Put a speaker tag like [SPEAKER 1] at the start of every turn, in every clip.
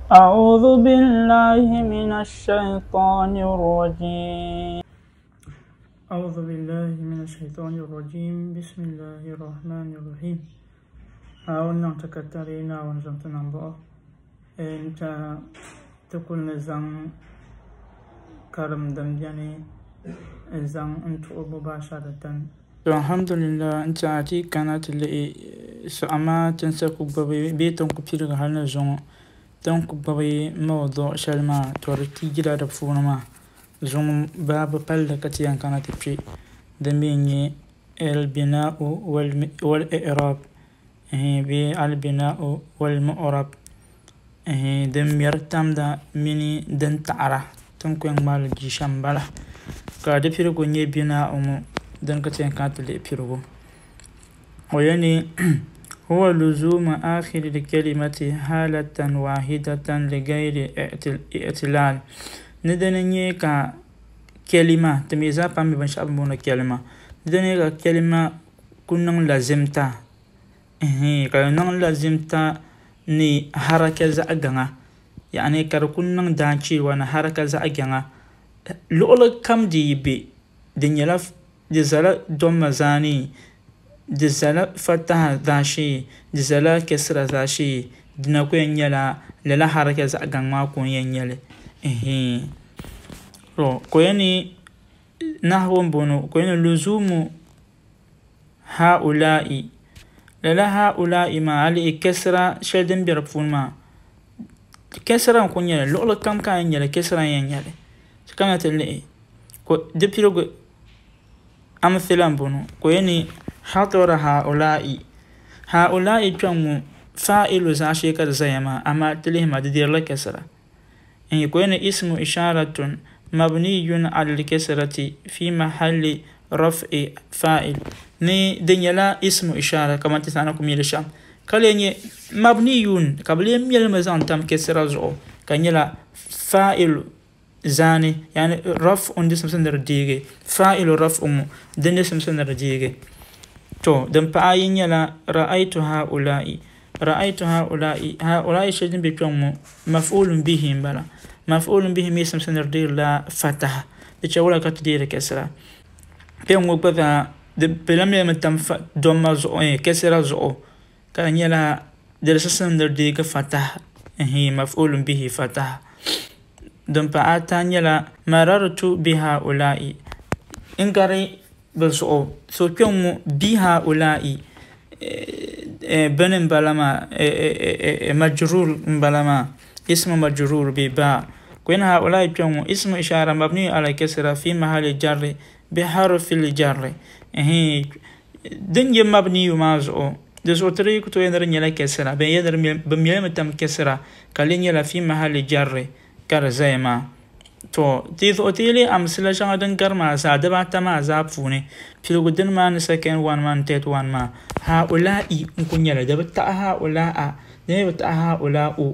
[SPEAKER 1] أعوذ بالله من الشيطان الرجيم. أعوذ بالله من الشيطان الرجيم. بسم الله الرحمن الرحيم. أولنا تكترينا ونزمتنا بأ أنت تكون زن كرم دمجاني زن أنت مباشرة. الحمد لله أنت عتي كانت اللي سأما تنسكو بيتم كبير هالنا زون donc bari موضوع شلما تورتي جلا دفونا ما زوم باب بل كتيان كانت بشي دميني البناء والإعراب بالبناء والمعرب دم يرتم دا مني دن تعرى تنكو مال جيشان بلا كاد بيرغو ني بناء دن كتيان كانت اللي بيرغو ويعني هو لزوم آخر الكلمة حالة واحدة لغير اعتلال ندنني كا كلمة تميزا بامي بنشاب مونا كلمة ندنني كا كلمة كنن لازمتا كنن لازمتا ني حركة زاغنا يعني كركنن دانشي وانا حركة زاغنا لولا كم دي بي دنيلا دزالا دوم زاني دزالا فتح داشي دزالا كسر داشي دنكو ينيلا للا حركة زاغان ما كون ينيلا رو كويني نحو بونو كويني لزوم هؤلاء للا هؤلاء ما علي كسر شدن بيرفون ما كسر كون ينيلا لولا كم كان ينيلا كسر ينيلا كانت اللي دبيرو أمثلا بونو كويني حضر هؤلاء جمع فاعل زاشي كرزيما أما تلهم دير لكسرة إن يكون اسم إشارة مبني على الكسرة في محل رفع فاعل ني دنيلا اسم إشارة كما تسانكم يلشام كاليني مبني قبل يميل مزان تم كسرة زو كان يلا فاعل زاني يعني رفع دسم سندر ديجي فاعل رفع دسم سندر ديجي تو دم باين يلا رأيت هؤلاء شيء بيجمع مفعول به بلا مفعول به اسم سندر لا فتح تشاولا كتدير كسرة بيوم وبذا بلم يمتم دوم زو كسرة زو كان يلا درس سندر ديك فتح هي مفعول به فتح دم باين يلا مررت بهؤلاء إنكاري بسو سو كيوم بها أولئي بن بلما مجرور بلما اسم مجرور بباء كون هؤلاء كيوم اسم إشارة مبني على كسرة في محل جر بحرف الجر هي دنيا مبني ومازو دسو طريق تو يندر نيلا كسرة بيدر بميل تم كسرة كلين يلا في محل جر كرزيما تو تيث أتيلي أمثلة شغدن كرما سادبا تما زابفوني فيلغدن ما نسكن وان ما نتيت وان ما هؤلاء نكون يلا دبتا هؤلاء دبتا هؤلاء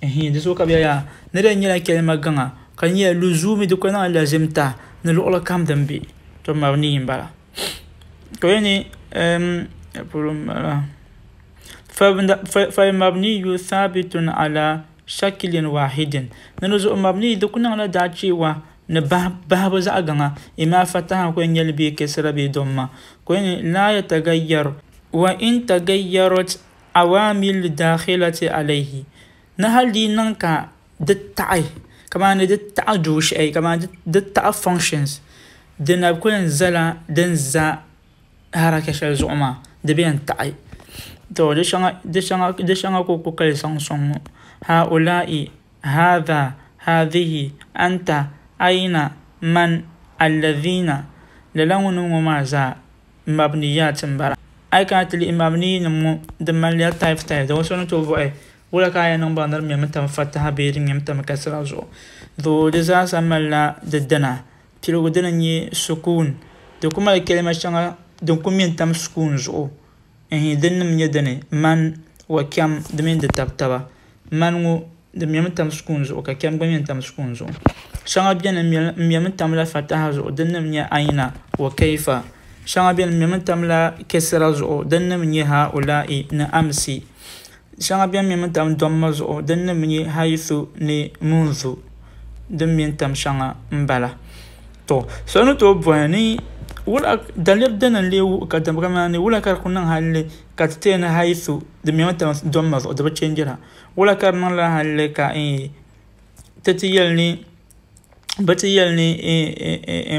[SPEAKER 1] هي دسو كبيا ندن يلا كلمة غنا كان يلا لزومي دكنا لازمتا نلولا كام دنبي تو مبني بلا كويني فمبني ثابت على شكل واحد ننزو مبني دكنا على داتشي و نباب زاغنا إما فتح كوين يلبي كسر بدوما كوين لا يتغير وإن تغيرت عوامل داخلة عليه نهل دي ننكا دتعي كمان دتع جوش أي كمان دتع functions دنا بكون زلا دنزا حركة شلزوما دبين تعي تو دشان كوكو كالسان سون هؤلاء هذا هذه أنت أين من الذين للون وماذا مبنيات برا أي كانت المبني نمو دماليات تايف دو سونو توبو أي ولا كايا نمبر نرمي متى فتحها بيرين متى مكسر زو ذو دزا سملا ددنا تلو دنا ني سكون دوكما الكلمة شنغا دوكم ينتم سكون زو دن من يدني من وكم دمين دتبتبا من دمين تم سكون زو كم دمين تم سكون زو شنغا بين ميم تم لا فتح زو دن من أين وكيف شنغا بين ميم تم لا كسر زو دن من هؤلاء نأمسي shanga biam mi tam domma zo den mi haythu ni munzu den mi tam shanga mbala to sono to bwani wala dalir den le ka tam kamani wala kar kunan halle ka tena haythu de mi tam domma zo de chenjira wala kar nan la halle ka tatiyalni batiyalni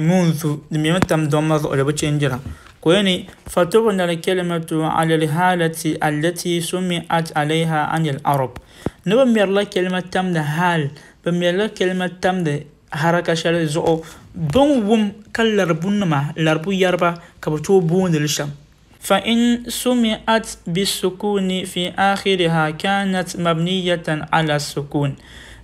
[SPEAKER 1] munzu de mi tam domma zo de chenjira كوني فتبنى الكلمة على الحالة التي سمعت عليها عن العرب نبمير لك كلمة تمد حال بمير لك كلمة تمد حركة شال زو بوم كالربون ما لربو يربا كبتو بون للشام فإن سمعت بالسكون في آخرها كانت مبنية على السكون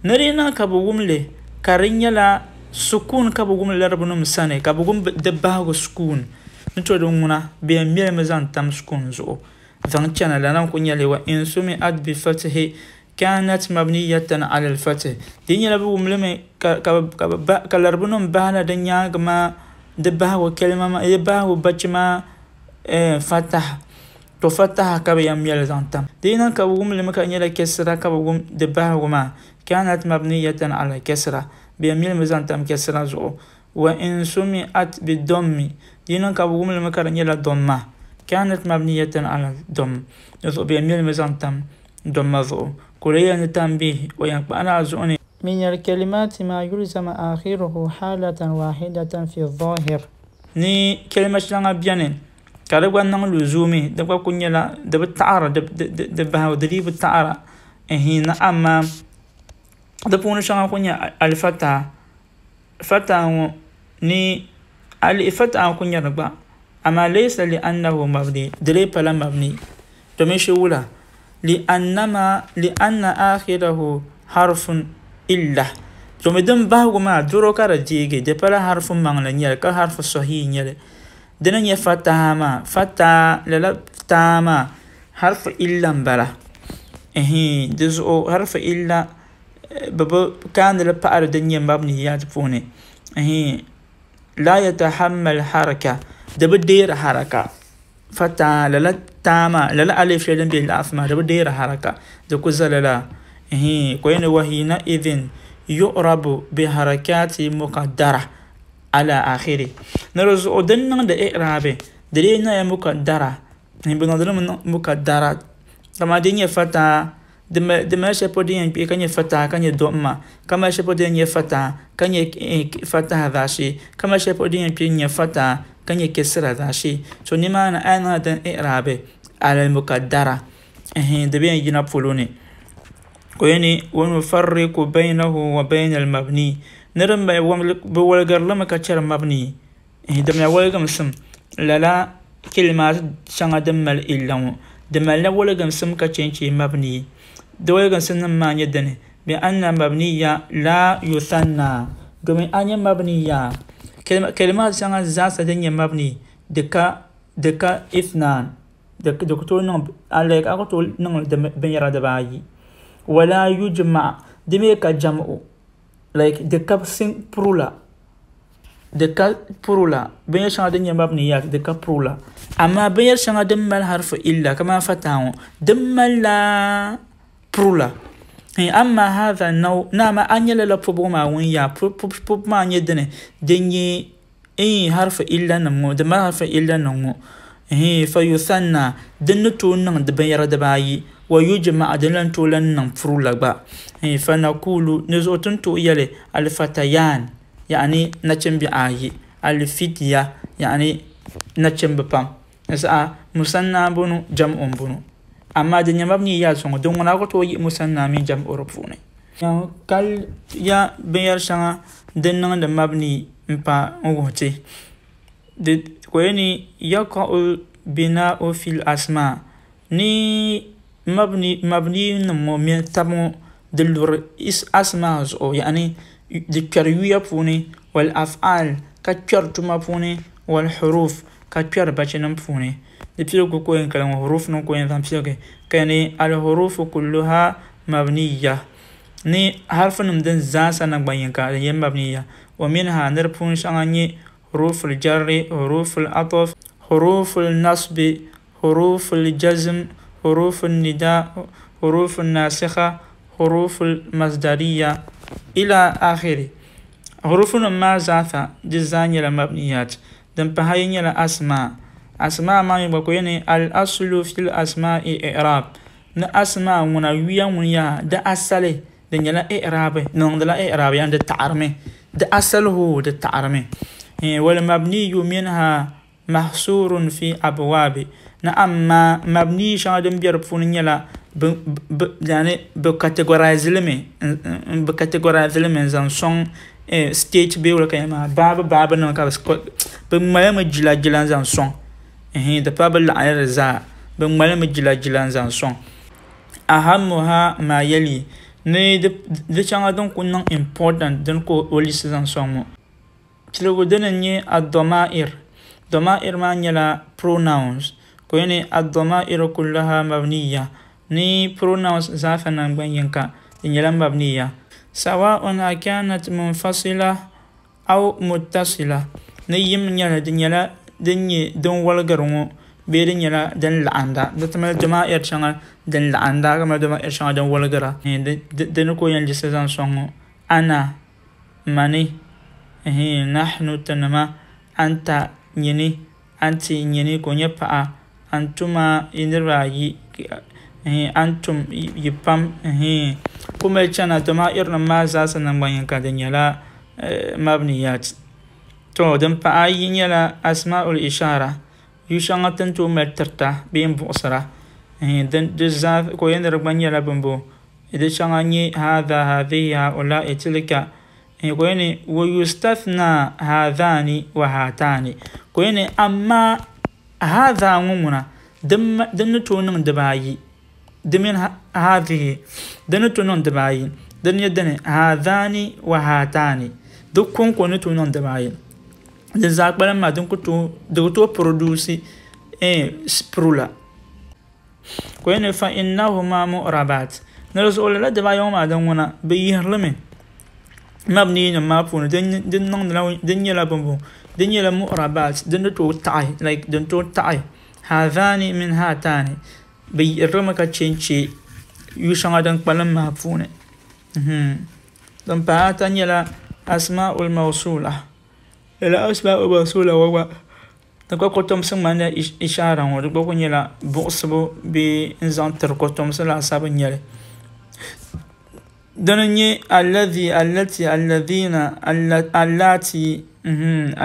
[SPEAKER 1] نرينا كبوم له كارين يلا سكون كبوم لربون مساني كبوم دباه سكون نتودمنا بيمير مزان تام سكون زو ذنتنا لنا كونيا لوا إن سمعت بفتح كانت مبنية على الفتح دنيا لبو ملمي كالربونم بهلا دنيا كما دبها وكلمة ما يبها وبجما فتح تفتح كبي يمير زانتام دينا كبو ملمي كانيا كسرة كبو دبها وما كانت مبنية على كسرة بيمير مزان تام كسرة زو وإن سمعت بالضم دينا كابوم لما كان يلا ضمة كانت مبنية على الضم يضو بيميل مزان تم ضم ضو كليا نتنبيه وينقبع أزوني من الكلمات ما يلزم آخره حالة واحدة في الظاهر ني كلمة لنا بيانين كاربوا نان لزومي دبقى كون يلا دب التعارة دبها ودريب التعارة هنا أما دبون شان كون الفتح فتح ني الفتح كون يربا أما ليس لأنه مبني دريب لا مبني تمشي ولا لأن آخره حرف إلا تمدن باه ما درو كارجيجي دبلا حرف معنى نيل كحرف صحيح نيل دنا يفتح ما فتح لا تاما حرف إلا بلا دزو حرف إلا بابا كان لبقى الدنيا مبنيات فوني لا يتحمل حركة دبدير حركة فتا لا تاما لا ألف لن بالأسماء دبدير حركة دكوزا لا كوين وهنا إذن يقرب بحركات مقدرة على آخره نرز أدنى دإعرابه دلينا مقدرة بنظر مقدرة كما دنيا فتا دما شپودين بي كان يفتا كان يدوما كما شپودين يفتا كان يفتا ذاشي كما شپودين بي يفتا كان يكسر ذاشي سو نما انا دن اعراب على المقدره دبين جنا فلوني كويني ونفرق بينه وبين المبني نرم بولغر لما كتر مبني دم يولغم سم لا كلمات شان دمل الا دمل ولغم سم كتشي مبني دوغا سنن ما يدني بأن مبنية لا يثنى دومي أني مبنية كلمات سنة زاسة دنيا مبني دكا إثنان دكتور نم عليك أقول نم بنيرا دباي ولا يجمع دميك جمع like دكا سين برولا دكا برولا بنير سنة دنيا مبنية دكا برولا أما بنير سنة دمال حرف إلا كما فتاهم دمال لا برولا أما هذا النوع نعم أني لا بروبوما ويا بروبما يدني دني حرف إلا نمو دم حرف إلا نمو فيثنى دنتون دبير دباي ويجمع دلن تولن برولا با فنقول نزوتن تو يلي الفتيان يعني نتشم بآي الفتية يعني نتشم ببام نسأ مسنى بنو جمع بنو أما دنيا مبني يا سونغ دون أنا قلت ويجي مسنا من جنب أوروبوني يعني كل يا بير شنا دننا المبني مبا أوتي د كوني يقع البناء في الأسماء ني مبني نمو من تمو دلور أسماء أو يعني ذكرية فوني والأفعال كتير تما فوني والحروف كتير بتشنم فوني لبسيلو كوين كلام حروف نكوين ذنبسيلو كاني الحروف كلها مبنية ني حرف نمدن زاسا نبين كا هي مبنية ومنها نربون شغاني حروف الجر حروف العطف حروف النصب حروف الجزم حروف النداء حروف الناسخة حروف المصدرية إلى آخره. حروف ما ذاتها جزان يلا مبنيات دم بهاي يلا أسماء ما يبقى الأصل في الأسماء إعراب أسماء منوية منيا ده أصله دن يلا إعراب نون دلا إعراب يعني ده تعرمه ده أصله ده تعرمه. والمبني منها محصور في أبواب ما مبني شادم بيرفون يلا يعني بكاتيجورايز لمن زان سون stage بيقول كيما باب نكابس بملا مجلا زان سون ده باب العير زا بملا مجلا زان سون. أهمها ما يلي ne de changa don kunnan important don ko olisi zan son تلو دنني الضمائر ما نيلا pronouns كوني الضمائر كلها مبنية ني pronouns زافنا بينك نيلا مبنية سواء كانت منفصلة أو متصلة نيم نيلا دنيا دون والغرمو بيرين نيلا دن لعندا دتمل الضمائر شغل دن لعندا كما الضمائر شغل دن والغرا دنكو ينجي سزان سونغو أنا ماني نحن تنما أنت يني أنت يني كوني بقى أنتما ينرأي أنتم يبام كم يجنا تما إرنا زاس نبين كدنيا لا مبنيات تو دم بقى ينيلا أسماء الإشارة يشان تنتو مترتا بين بصرة دن جزاف كوين ربنا يلا بمبو إذا شان هذا هذه هؤلاء تلك كويني ويستثنى هذان وهاتان كويني أما هذا ممنا دم تونن دباي دمين هذه دم تونن دباي دم يدني هذان وهاتان دكون كون تونن دباي دزاك بلا ما دم كتو دكتور برودوسي سبرولا كويني فإنهما مؤربات نرسول لا دباي يوم أدمنا بيهرلمي مبني ما بون دن يلا بمبو دن يلا مؤربات دن تو تعي like دن تو تعي هذان من هاتان بيرمك تشينشي يوشان دن قلم ما بون دن باتان يلا أسماء الموصولة إلى أسماء الموصولة وهو نقول كتوم سمعنا إشارة ونقول يلا بوصبو بإنزان تركتوم سلا ساب يلا دنيا الذين اللاتي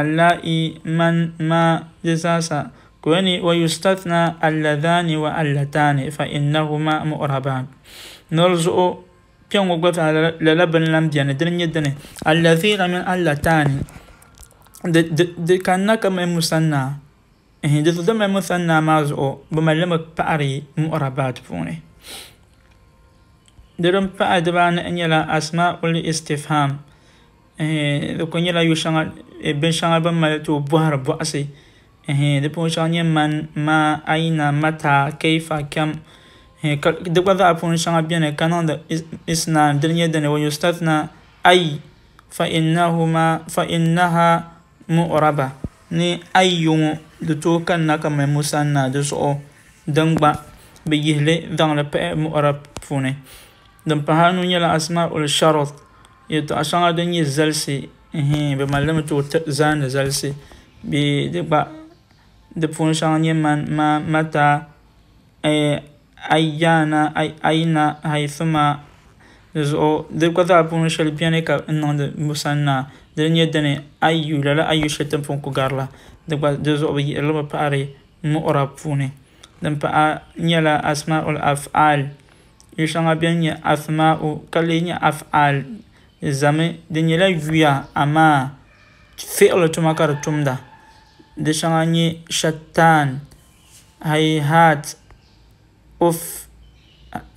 [SPEAKER 1] اللائي من ما جساسا كوني ويستثنى اللذان واللتان فإنهما مؤربان نرزق بيوم وقف على للبن لم ديان دنيا الذين من اللتان كانك من مسنى دم مثنى مازو بملمك باري مؤربات فوني درم فأدبان أن يلا أسماء الاستفهام لكن يلا يشان بن شان بملتو بحر بأسي دبون شان من ما أين متى كيف كم دبوا ذا أبون شان بيان كانون إسنان دنيا دنيا ويستثنى أي فإنها مؤربة ni أي دتو كان نكمل مسنا دسو دنبا بيجله دان لبى مؤرب فوني دم بهانو يلا أسماء الشرط يتو عشان الدنيا زلسي بمعلمة تو زان زلسي بدبا دبون شان يمن ما متى أيانا أين هيثما زو دبا ذا بون شلبيانك إنه مسنا دنيا دني أيو لا أيو شتم فونكو غارلا دبا دزو بيجي لما باري مؤرب فوني دم بها يلا أسماء الأفعال يشان بيان أسماء كليني أفعال زمي دنيلا ويا أما فعل تمكر تمدا دشاني شتان هيهات أف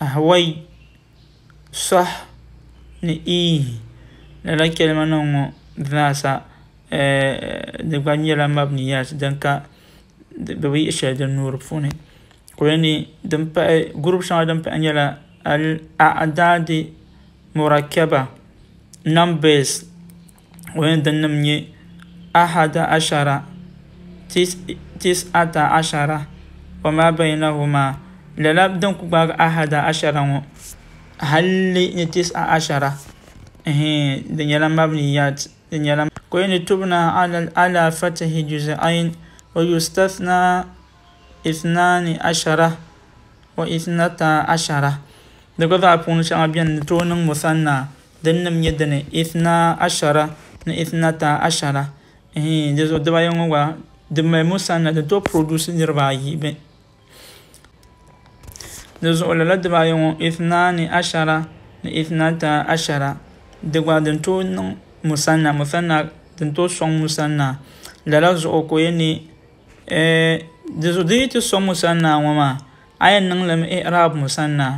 [SPEAKER 1] هوي صح ني لا كلمة نوم ذاسا دباني لا مبنيات دنكا بوي إشهاد النور فوني كوني دمبا جروب شان دمبا أنيلا الأعداد مركبة numbers وين دنمني 11 19 وما بينهما لا بدون كبار 11 هل نتسع 10 دنيا مبنيات دنيا كوين تبنى على فتح جزئين ويستثنى 12 و12 دقوا أبون شعبيان تونن مثنى دنم يدني 12 و12 دزو دبا يوم دم مثنى دتو produce نرباي ب دزو ولا دبا يوم 12 و12 دقوا دنتون مثنى دنتو سون مثنى لا زو كويني دزو ديت سون مثنى وما أين نعلم إعراب مثنى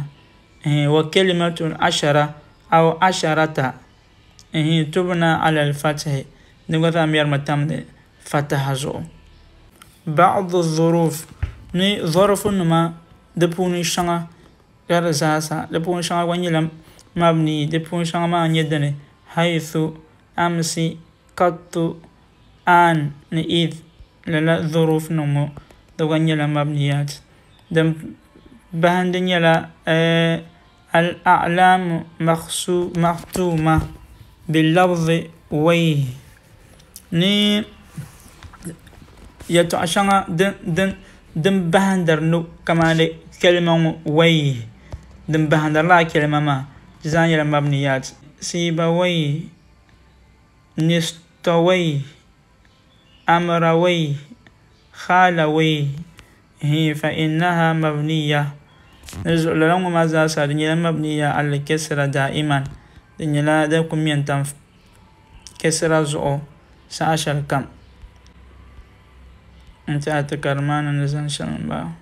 [SPEAKER 1] وكلمة 10 أو 10 تبنى على الفتح نقول أمير متم فتح زو بعض الظروف ني ظرف ما دبوني شنا كرزاسا دبوني شنا ونيلم مبني دبوني شنا ما يدني حيث أمسي قط آن نئذ للا ظروف نمو دوانيلم مبنيات دم بهندن يلا الأعلام مختومة باللفظ ويه ني يتعشنا دم بهندر نو كمان كلمة ويه دم بهندر لا كلمة ما جزان يلا مبنيات سيبويه نستويه أمرويه خالويه فإنها مبنية نزل لهم ما زال سادني مبنية على الكسرة دائما دنيا لا دكم ينتف كسرة زو ساشر كم انت أتكرمان نزل شلون